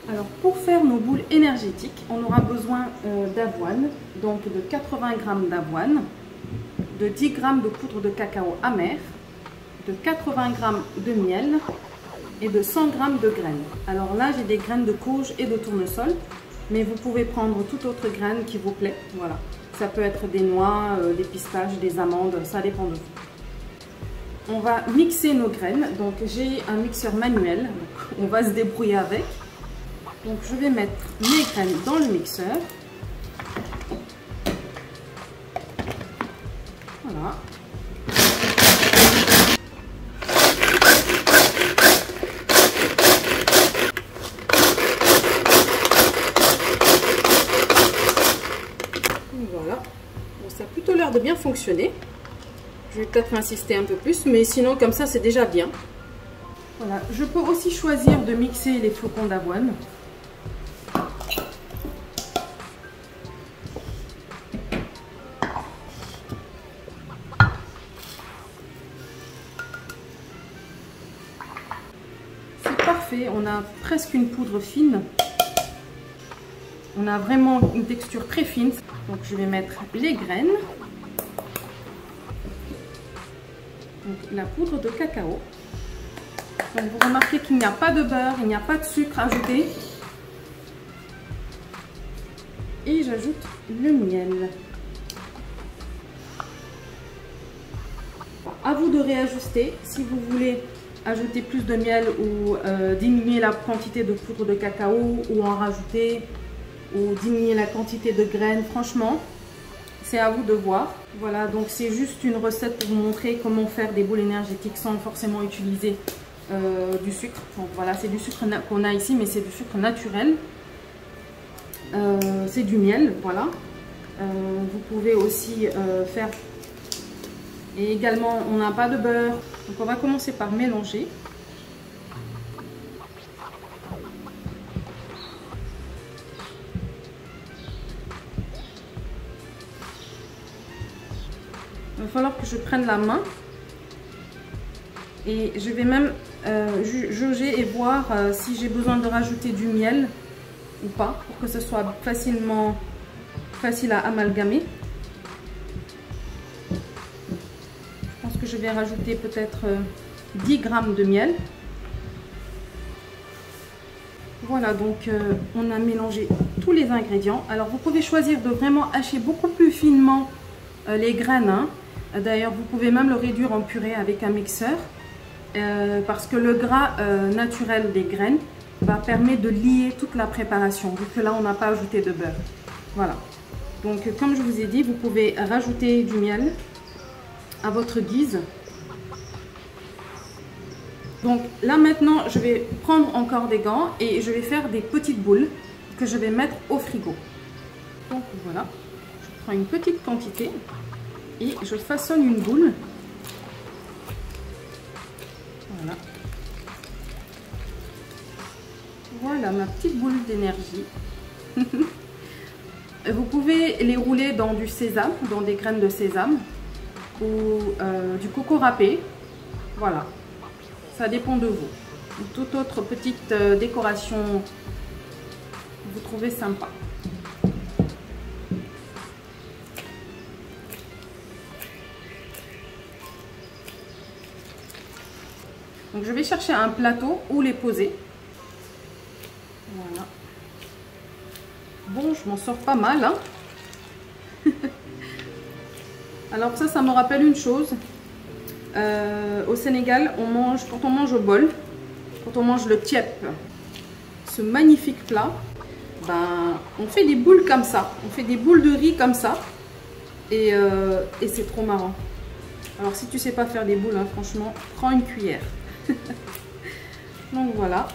Alors pour faire nos boules énergétiques, on aura besoin d'avoine, donc de 80 g d'avoine, de 10 g de poudre de cacao amer, de 80 g de miel et de 100 g de graines. Alors là j'ai des graines de courge et de tournesol, mais vous pouvez prendre toute autre graine qui vous plaît. Voilà, ça peut être des noix, des pistaches, des amandes, ça dépend de vous. On va mixer nos graines, donc j'ai un mixeur manuel, donc on va se débrouiller avec. Donc je vais mettre mes graines dans le mixeur. Voilà. Voilà. Bon, ça a plutôt l'air de bien fonctionner. Je vais peut-être insister un peu plus, mais sinon comme ça c'est déjà bien. Voilà. Je peux aussi choisir de mixer les flocons d'avoine. Parfait, on a presque une poudre fine. On a vraiment une texture très fine. Donc je vais mettre les graines. Donc la poudre de cacao. Donc vous remarquez qu'il n'y a pas de beurre, il n'y a pas de sucre ajouté. Et j'ajoute le miel. À vous de réajuster si vous voulez ajouter plus de miel ou diminuer la quantité de poudre de cacao ou en rajouter ou diminuer la quantité de graines. Franchement, c'est à vous de voir. Voilà, donc c'est juste une recette pour vous montrer comment faire des boules énergétiques sans forcément utiliser du sucre. Donc voilà, c'est du sucre qu'on a ici, mais c'est du sucre naturel. C'est du miel, voilà. Vous pouvez aussi faire... Et également, on n'a pas de beurre. Donc on va commencer par mélanger. Il va falloir que je prenne la main. Et je vais même jauger et voir si j'ai besoin de rajouter du miel ou pas, pour que ce soit facile à amalgamer. Je vais rajouter peut-être 10 g de miel. Voilà, donc on a mélangé tous les ingrédients. Alors vous pouvez choisir de vraiment hacher beaucoup plus finement les graines, hein. D'ailleurs vous pouvez même le réduire en purée avec un mixeur, parce que le gras naturel des graines va permettre de lier toute la préparation, vu que là on n'a pas ajouté de beurre. Voilà, donc comme je vous ai dit, vous pouvez rajouter du miel à votre guise. Donc là maintenant je vais prendre encore des gants et je vais faire des petites boules que je vais mettre au frigo. Donc voilà, je prends une petite quantité et je façonne une boule. Voilà. Voilà ma petite boule d'énergie. Vous pouvez les rouler dans du sésame, dans des graines de sésame, ou du coco râpé. Voilà, ça dépend de vous. Ou toute autre petite décoration vous trouvez sympa. Donc je vais chercher un plateau où les poser. Voilà. Bon, je m'en sors pas mal, hein. Alors ça me rappelle une chose. Au Sénégal, quand on mange au bol, quand on mange le tiep, ce magnifique plat, ben, on fait des boules comme ça. On fait des boules de riz comme ça. Et c'est trop marrant. Alors si tu sais pas faire des boules, hein, franchement, prends une cuillère. Donc voilà.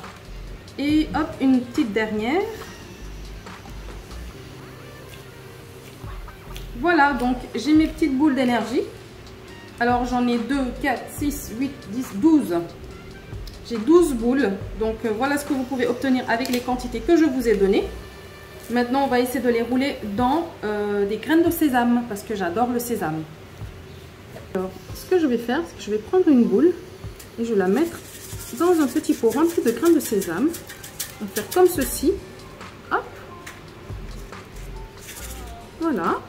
Et hop, une petite dernière. Voilà, donc j'ai mes petites boules d'énergie. Alors j'en ai 2, 4, 6, 8, 10, 12. J'ai 12 boules. Donc voilà ce que vous pouvez obtenir avec les quantités que je vous ai données. Maintenant, on va essayer de les rouler dans des graines de sésame parce que j'adore le sésame. Alors, ce que je vais faire, c'est que je vais prendre une boule et je vais la mettre dans un petit pot rempli de graines de sésame. On va faire comme ceci. Hop. Voilà.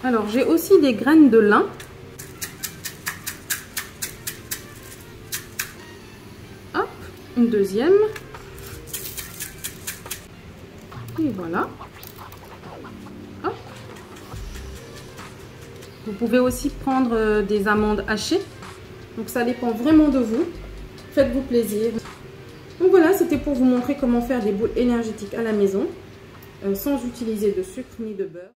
Alors, j'ai aussi des graines de lin. Hop, une deuxième. Et voilà. Hop. Vous pouvez aussi prendre des amandes hachées. Donc, ça dépend vraiment de vous. Faites-vous plaisir. Donc voilà, c'était pour vous montrer comment faire des boules énergétiques à la maison sans utiliser de sucre ni de beurre.